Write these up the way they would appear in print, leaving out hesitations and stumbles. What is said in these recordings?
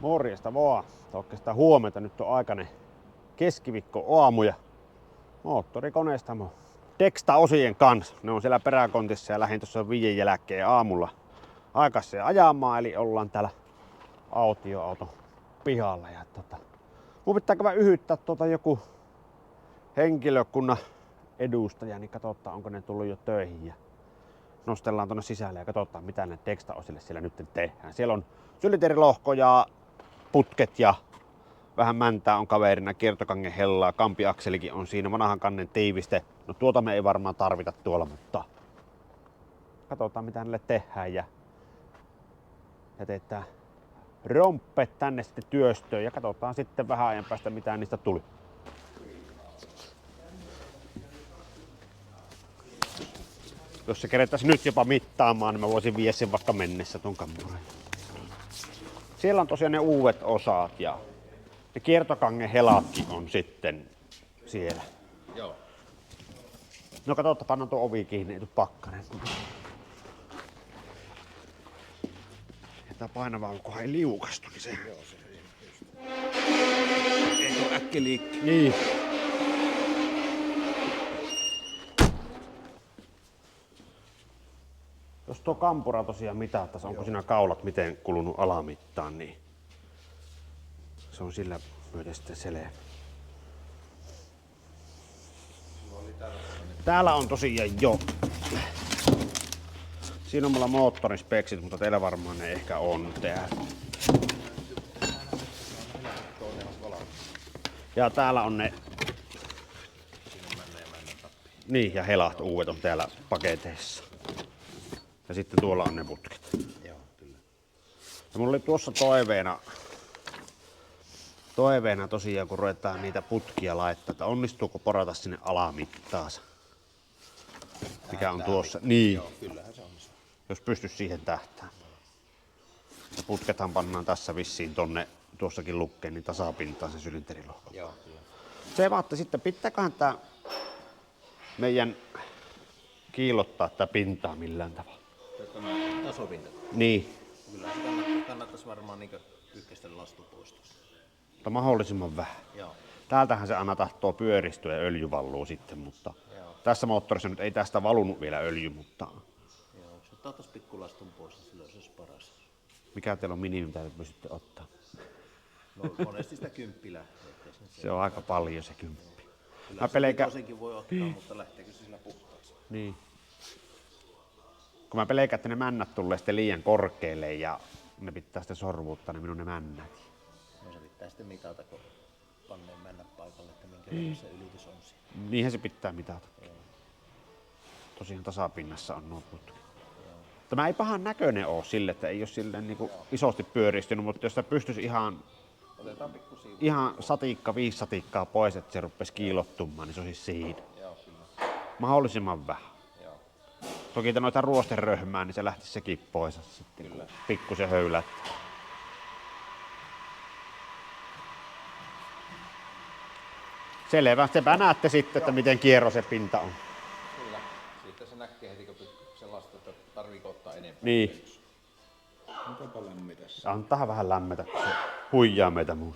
Morjesta vaan. Oikeastaan huomenta. Nyt on aikainen keskiviikko aamu ja moottorikoneestamo Dexta-osien kanssa. Ne on siellä peräkontissa ja lähdin tuossa 5 jälkeen aamulla aikaiseen ajamaan. Eli ollaan täällä autioauton pihalla. Ja mun pitää käydä yhyttää joku henkilökunnan edustaja, niin katsotaan onko ne tullut jo töihin. Ja nostellaan tonne sisälle ja katsotaan mitä ne Dexta-osille siellä nyt tehdään. Siellä on sylinterilohko ja putket ja vähän mäntää on kaverina, kiertokangen hellaa, kampiakselikin on siinä, vanhan kannen tiiviste. No tuota me ei varmaan tarvita tuolla, mutta katsotaan mitä näille tehdään ja jätetään romppet tänne sitten työstöön ja katsotaan sitten vähän ajan päästä mitä niistä tuli. Jos se kerettäisi nyt jopa mittaamaan, niin mä voisin viedä sen vaikka mennessä ton kampurin. Siellä on tosiaan ne uudet osat ja ne kiertokangen helatkin on sitten siellä. Joo. No katsotaan, pannaan tuo ovi kiinni, ei tuu pakkanen. Ja tää painava onkohan ei liukastu, niin se... Joo, se ei tuu äkkiliikki. Niin. Jos tuo kampura tosiaan mitattaisiin, onko siinä kaulat miten kulunut alamittaan, niin se on sillä myöten sitten selvä. Täällä on tosiaan jo. Siinä on mulla moottorispeksit, mutta teillä varmaan ne ehkä on täällä. Ja täällä on ne. Niin, ja helat uudet on täällä paketeissa. Ja sitten tuolla on ne putket. Joo, kyllä. Ja mulla oli tuossa toiveena tosiaan, kun ruvetaan niitä putkia laittaa, että onnistuuko porata sinne alamittaansa. Mikä on tuossa. Niin. Joo, kyllähän se onnistuu. Jos pystyisi siihen tähtäämään. Ja putkethan pannaan tässä vissiin tonne, tuossakin lukkeen, niin tasapintaan se sylinterilohko. Joo, kyllä. Se vaatte sitten, pitääköhän tää meidän kiillottaa tää pintaa millään tavalla. Tämä tasopinta. Niin. Kyllä se kannattaisi varmaan niin ykkösten lastu poistua. Mutta mahdollisimman vähän. Joo. Täältähän se aina tahtoo pyöristyä ja öljy valluu sitten, mutta Joo. tässä moottorissa nyt ei tästä valunut vielä öljy, mutta Joo, jos ottaisi pikkulastun pois, niin silloin se olisi paras. mikä teillä on minimi, mitä te pystytte ottaa? No, monesti sitä 10 lähtee. Se on aika paljon se 10. Kyllä Mä se pelkään. tosenkin voi ottaa, mutta lähteekö se sillä puhtaaksi? Niin. Kun mä pelkään, että ne männät tulee sitten liian korkealle ja ne pitää sitten sorvuuttaa, niin minun ne männät. No se pitää sitten mitata, kun panneen mennä paikalle, että minkä verran se ylitys on siinä. Niinhän se pitää mitata. Tosiaan tasapinnassa on nuo putki. Tämä ei pahan näköinen ole sille, että ei ole silleen niin kuin isosti pyöristynyt, mutta jos se pystyisi Otetaan pikku siivu. ihan satikka, 5 satikkaa pois, että se rupesi kiilottumaan, niin se olisi siinä. Joo, kyllä. Mahdollisimman vähän. Joo. Toki noita ruosteröhmää, niin se lähti sekin pois sitten, Kyllä. pikkusen höylättä. Selvä. Sepä näette sitten, että miten kierro se pinta on. Kyllä. Siitä se näkee heti, kun sellaista, että tarviiko ottaa enemmän. Niin. Mitenpä lämmitäs? Antaa vähän lämmetä, kun se huijaa meitä muut.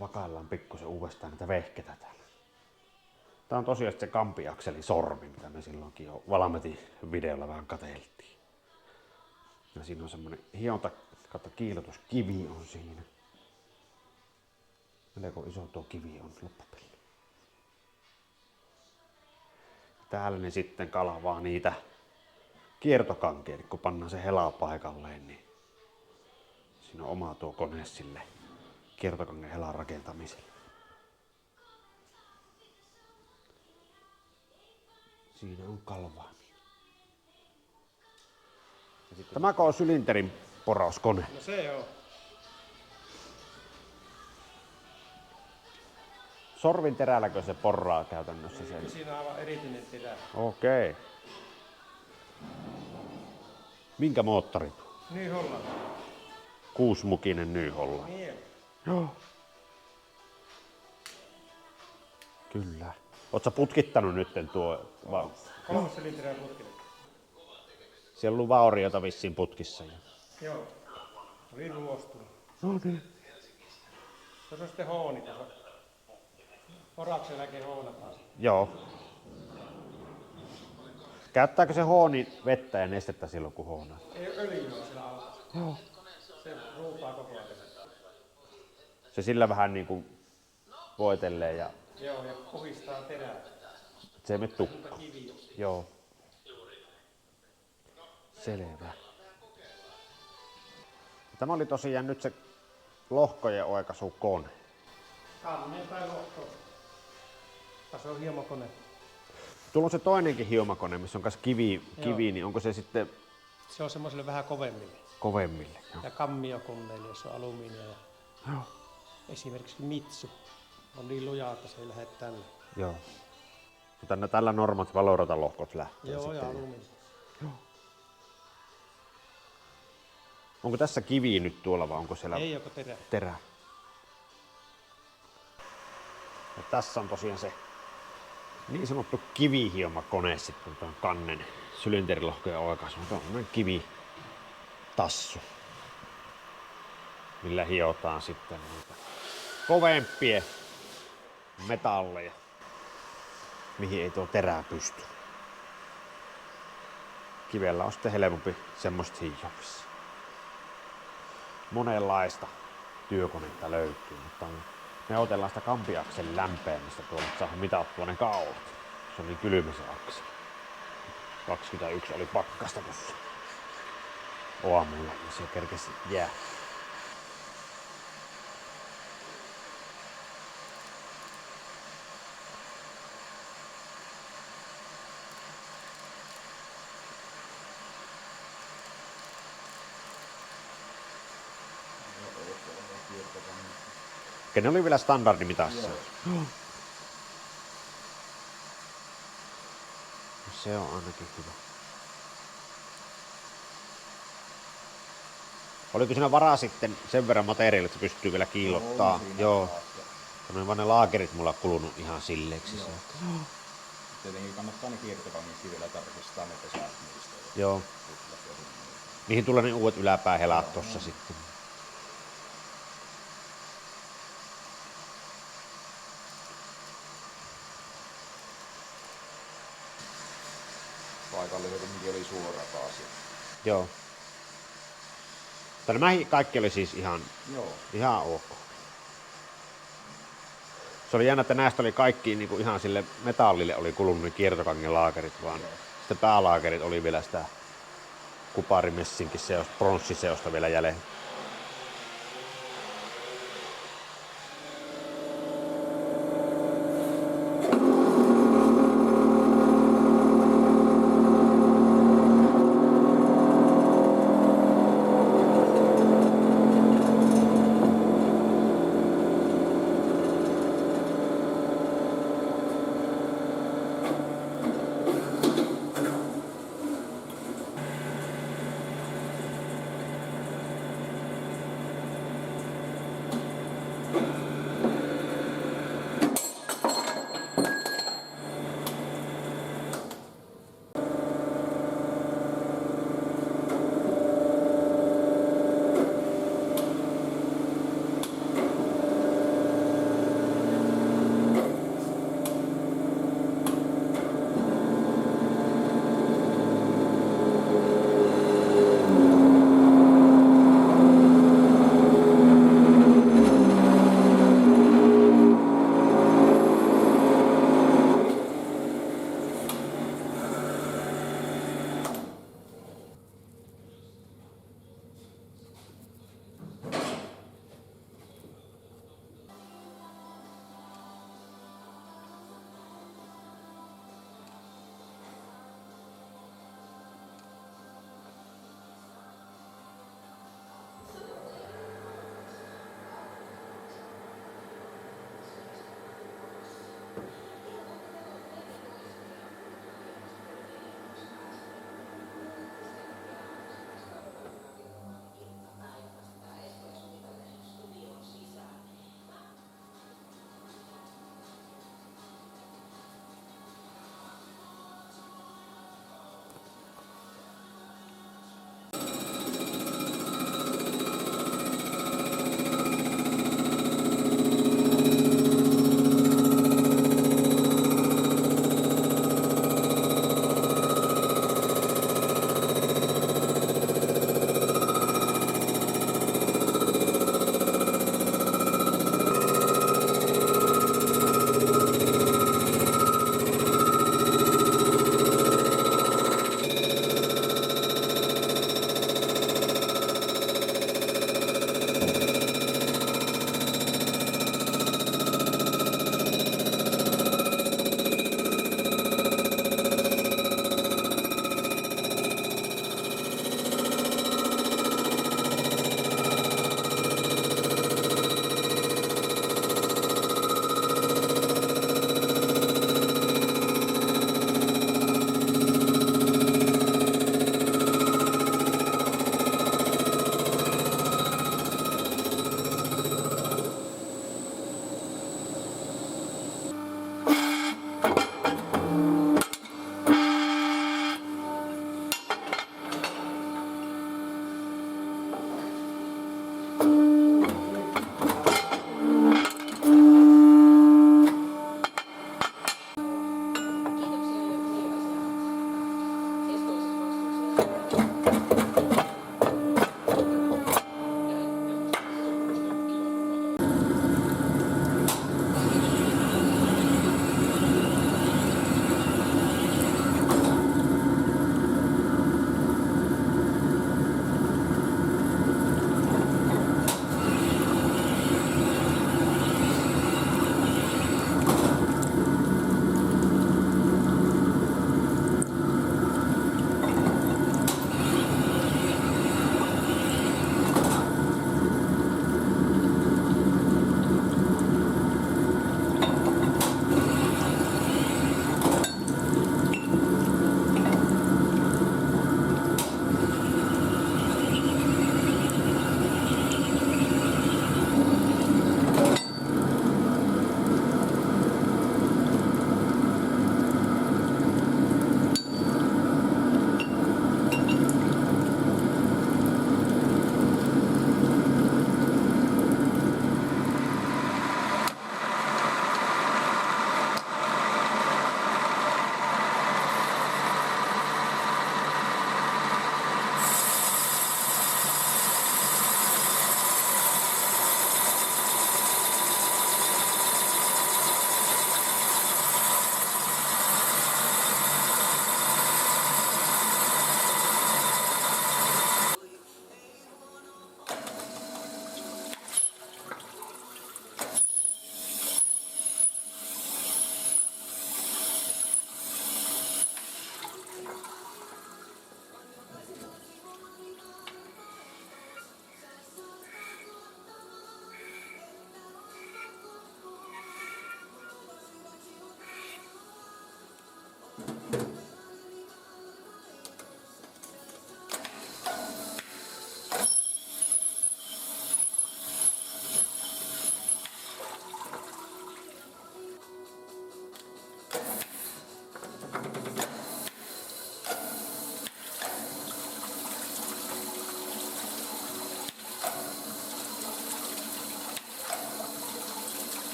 Vakaillaan pikkusen uudestaan näitä vehketä täällä. Tää on tosiaan se kampiakselin sormi, mitä me silloinkin jo Valmetin videolla vähän katseltiin. Ja siinä on semmonen hionta kautta kiilotuskivi on siinä. Melko iso tuo kivi on loppupeli. Täällä ne sitten kalvaa niitä kiertokankeita, kun pannaan se hela paikalleen, niin siinä on oma tuo kone sille kiertokangen helan rakentamiselle. Siinä on kalvaamia. Tämäkö on sylinterin porauskone? No se on. Sorvin terälläkö se porraa käytännössä sen? Siinä on aivan erityinen terä. Okei. Minkä moottori? Niin Hollanti. 6-mukinen New Holland. Niin. Joo. Kyllä. Oot sä putkittanut nytten tuo? 3 sylinteriä putkille. Siellä on ollut vauriota vissiin putkissa. Joo. Oli ruostunut. No niin. Se on sitten hooni tuossa. Oraksen jälkeen hoonataan. Joo. Käyttääkö se hooni vettä ja nestettä silloin kun hoonaa? Ei öljyä siellä alla. Joo. Se ruupaa koko ajan. Se sillä vähän niinku voitelee ja Joo, ja puhistaa terää. se ei mene tukkaan. Kiviä. Joo. Selvä. Tämä oli tosiaan nyt se lohkojen oikaisukone. Kanneen tai lohko. Tässä on hiemakone. Tuolla on se toinenkin hiomakone, missä on kanssa kivi, niin onko se sitten Se on semmoiselle vähän kovemmille. kovemmille? Joo. Ja kammiokoneille, jos on alumiinia. Ja Joo. esimerkiksi Mitsu on niin lujaa, että se ei lähde tänne. Joo. Mutta tällä normat Valorata-lohkot lähtee Joo, sitten. ja alumiinia. Onko tässä kivi nyt tuolla vai onko siellä Ei joko terä. terä? Ja tässä on tosiaan se niin sanottu kivihiomakone sitten tuon kannen sylinterilohkojen oikaisu. Tuo on kivitassu, millä hiotaan sitten niitä kovempia metalleja, mihin ei tuo terää pysty. Kivellä on sitten helpompi semmoista hiomissa. Monenlaista työkonetta löytyy, mutta me otellaan sitä kampiakselin lämpeämistä tuolla, että saadaan mitattua ne kaulat. Se on niin kylmä se akseli. 21 oli pakkasta tuossa aamulla, niin se kerkesi jää. Ne oli vielä standardimitassa. Se on ainakin hyvä. Oliko siinä varaa sitten sen verran materiaalia, että se pystyy vielä kiillottaa? Joo. No vaan ne laakerit mulla kulunut ihan silleeksi. Joo. Tietenkin kannattaa ne kiertokangitkin vielä tarkistaa ne pesät niistä. Joo. Niihin tulee ne uudet yläpäähelat tossa sitten. Paikalle jotenkin oli suora taas. Joo. Mutta nämä kaikki oli siis ihan ok. Se oli jännä, että näistä oli kaikki niin kuin ihan sille metallille oli kulunut ne kiertokangen laakerit, vaan sitten päälaakerit oli vielä sitä kuparimessinkin seosta, pronssiseosta vielä jäljellä.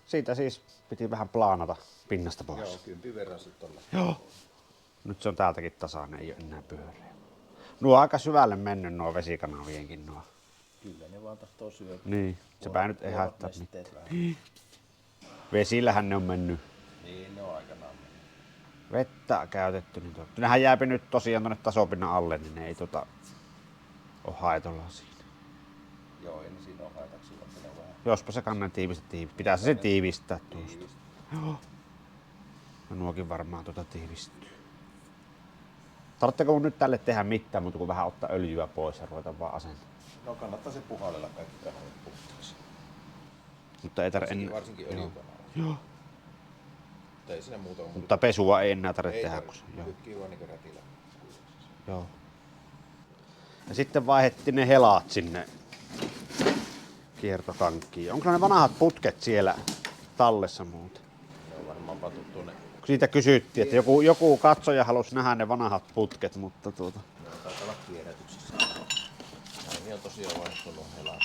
Siitä siis piti vähän plaanata pinnasta pois. Joo, 10 verran sitten olla. Joo. Nyt se on täältäkin tasainen, ei ole enää pyöreä. Nuo on aika syvälle mennyt nuo vesikanavienkin nuo. Kyllä ne vaan tahtoo syödä. Niin, sepä nyt ei haittaa mitään. nesteet vähän. Vesillähän ne on mennyt. Niin, ne on aikanaan mennyt. Vettä käytetty. Niin nehän jääpi nyt tosiaan tonne tasopinnan alle, niin ne ei ole haitolla siinä. Joo, ei ne siinä ole haitaksi, vaikka ne on vähän Jospa se kannen pitää se tiivistää tuosta. tiivistä. Joo. Ja nuokin varmaan tiivistyy. Tarvitseeko mun nyt tälle tehdä mitään, mutta kun vähän ottaa öljyä pois ja ruveta vaan asentamaan? No kannattaa se puhallella kaikki kanavat puhtaaksi. Mutta ei tarvitse Varsinkin öljykanavat. Joo. Mutta ei siinä muuta ole. Mutta pesua ei enää tarvitse ei tehdä. tarvitse. Joo. Pykkii vaan niin rätillä. Joo. Ja sitten vaihdettiin ne helat sinne kiertokankkiin. Onko ne vanhat putket siellä tallessa muuten? Ne on varmaan patut tuonne. Siitä kysyttiin, että joku katsoja halusi nähdä ne vanhat putket, mutta Ne on taitaa olla kierrätyksissä. Näihin on tosiaan vaihdettu nuo helat.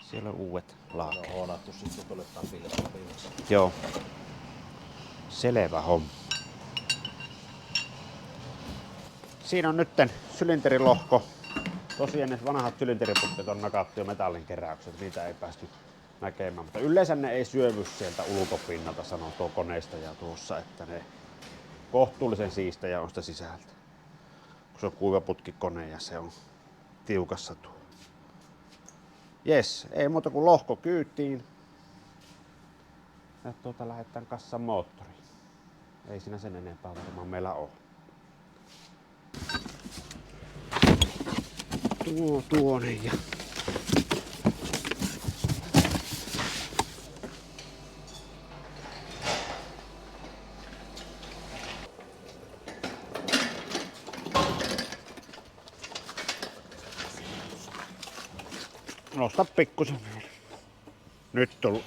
siellä on uudet Ne laakkeet. on hoonattu sitten tuolle tapille sopimuksessa. Joo. Selvä homma. Siinä on nytten sylinterilohko. Tosiaan ne vanhat sylinteriputket on nakattu jo metallin keräykset, niitä ei päästy näkemään. Mutta yleensä ne ei syövy sieltä ulkopinnalta, sanoo tuo koneistaja tuossa, että ne kohtuullisen siistejä on sitä sisältä. Kun se on kuivaputkikone ja se on tiukassa tuo. Jes, ei muuta kuin lohko kyytiin. Ja lähdetään kassan moottoriin. Ei siinä sen enempää varmaan meillä ole. Tuonne ja Nosta pikkusen. Nyt on.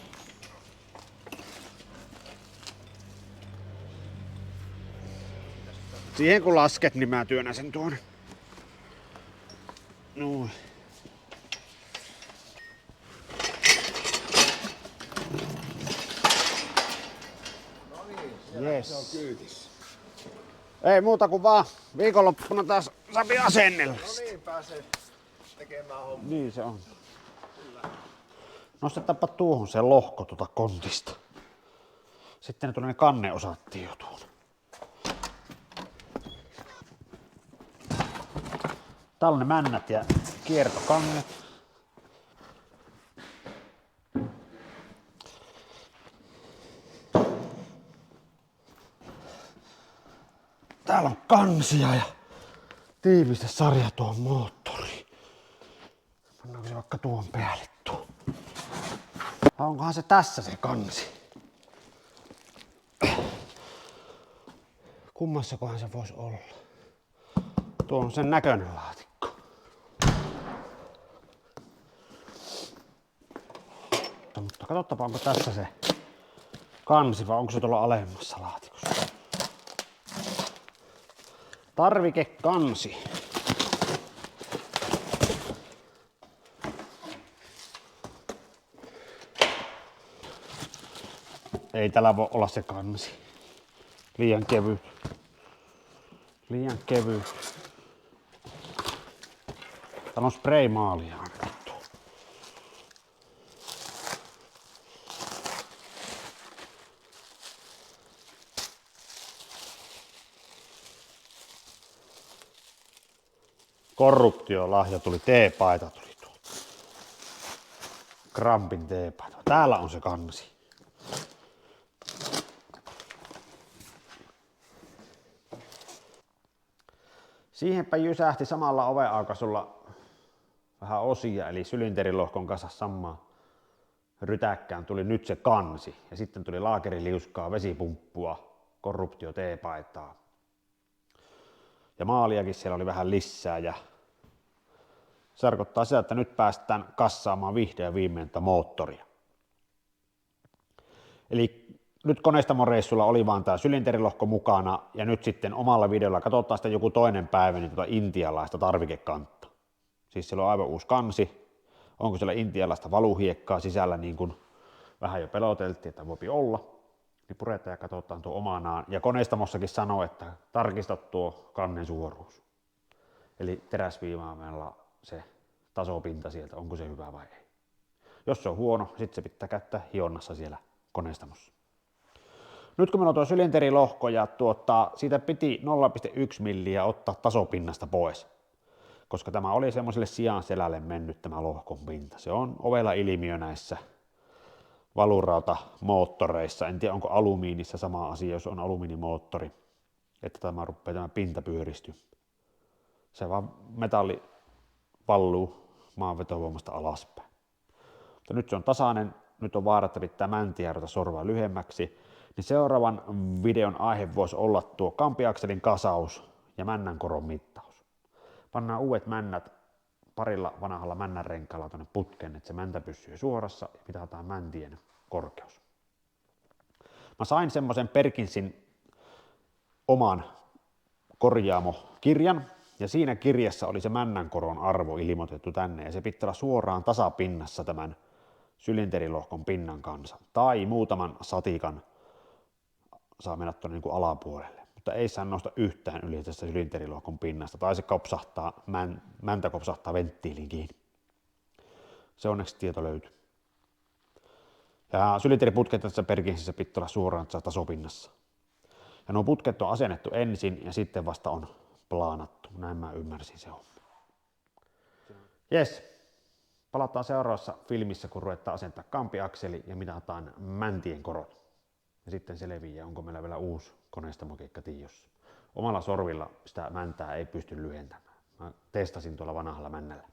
Siihen kun lasket, niin mä työnnän sen tuonne. Noin. Yes. Se on kyytissä. Ei muuta kuin vaan viikonloppuna taas sapi asennella. No niin, pääsee tekemään hommaa. Niin se on. Nostetaanpa tuohon se lohko tuota kontista. Sitten ne tulee ne kanneosattiin jo tuohon. Täällä on ne männät ja kiertokannet. Täällä on kansia ja tiivistesarja tuohon moottoriin. Pannaanko se vaikka tuon päälle tuo? Onkohan se tässä se kansi? Kummassakohan se voisi olla? Tuo on sen näköinen laatikko. Mutta katsotaanpa onko tässä se kansi vai onko se tuolla alemmassa laatikossa. Tarvikekansi. Ei täällä voi olla se kansi. Liian kevyt. Liian kevyt. Täällä on spraymaalia annettu. Korruptiolahja tuli, teepaita tuli tuolta. Krampin teepaita. Täällä on se kansi. Siihenpä jysähti samalla ovenaukaisulla vähän osia, eli sylinterilohkon kanssa samaa rytäkkään tuli nyt se kansi. Ja sitten tuli laakeriliuskaa, vesipumppua, korruptio-teepaitaa. Ja maaliakin siellä oli vähän lisää. Ja se tarkoittaa sitä, että nyt päästään kassaamaan vihdoin ja viimein moottoria. Eli nyt koneestamoreissulla oli vaan tämä sylinterilohko mukana ja nyt sitten omalla videolla katsotaan sitä joku toinen päivä niin intialaista tarvikekantta. Siis siellä on aivan uusi kansi. Onko siellä intialaista valuhiekkaa sisällä niin kuin vähän jo peloteltiin, että voipi olla. Niin puretaan ja katsotaan tuo omanaan. Ja koneistamossakin sanoo, että tarkista tuo kannen suoruus. Eli teräsviimaamalla se tasopinta sieltä, onko se hyvä vai ei. Jos se on huono, sitten se pitää käyttää hionnassa siellä koneistamossa. Nyt kun meillä on tuo sylinterilohko ja siitä piti 0,1 milliä ottaa tasopinnasta pois, koska tämä oli semmoiselle sian selälle mennyt tämä lohkon pinta. Se on ovella ilmiö näissä valurauta-moottoreissa. En tiedä onko alumiinissa sama asia, jos on alumiinimoottori, että tämä pinta pyöristyy. Se vaan metalli valluu maanvetovoimasta alaspäin. Mutta nyt se on tasainen, nyt on vaara, että pitää mäntiä ruveta sorvaa lyhyemmäksi. Niin seuraavan videon aihe voisi olla tuo kampiakselin kasaus ja männänkoron mittaus. Pannaan uudet männät parilla vanhalla männänrenkaalla tuonne putkeen, että se mäntä pysyy suorassa ja mitataan mäntien korkeus. Mä sain semmoisen Perkinsin oman korjaamokirjan ja siinä kirjassa oli se männänkoron arvo ilmoitettu tänne ja se pitää olla suoraan tasapinnassa tämän sylinterilohkon pinnan kanssa tai muutaman satikan saa mennä tuonne niin alapuolelle, mutta ei saa nostaa yhtään yli tästä sylinterilohkon pinnasta tai se kopsahtaa, mäntä kopsahtaa venttiiliin kiinni. Se onneksi tieto löytyy. Ja sylinteriputket tässä Perkinsissä pitää olla suoraan tässä tasopinnassa. Ja nuo putket on asennettu ensin ja sitten vasta on plaanattu. Näin mä ymmärsin se homma. Jes, palataan seuraavassa filmissä, kun ruvetaan asentaa kampiakseli ja mitataan mäntien korot. Ja sitten selviää, onko meillä vielä uusi koneistamokekka tiossa. Omalla sorvilla sitä mäntää ei pysty lyhentämään. Mä testasin tuolla vanhalla männällä.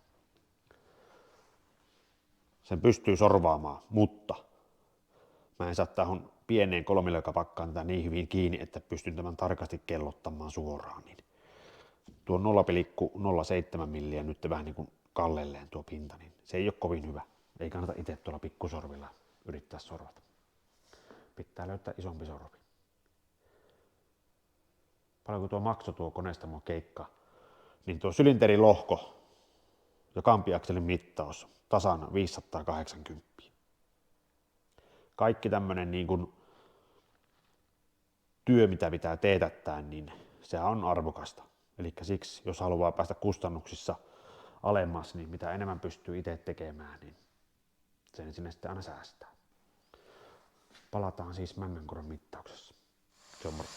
Sen pystyy sorvaamaan, mutta mä en saa tähän pieneen kolmilökäpakkaan tätä niin hyvin kiinni, että pystyn tämän tarkasti kellottamaan suoraan. Niin tuo 0,07 milliä nyt vähän niin kuin kallelleen tuo pinta, niin se ei ole kovin hyvä. Ei kannata itse tuolla pikkusorvilla yrittää sorvata. Pitää löytää isompi sorvi. Paljonko tuo maksoi tuo koneistamo keikka, niin tuo sylinterin lohko ja kampiakselin mittaus tasan 580. Kaikki tämmönen niin kuin työ, mitä pitää teetättää, niin sehän on arvokasta. Eli siksi, jos haluaa päästä kustannuksissa alemmas, niin mitä enemmän pystyy itse tekemään, niin sen sinne sitten aina säästää. Palataan siis Männänkoron mittauksessa. Se on moro.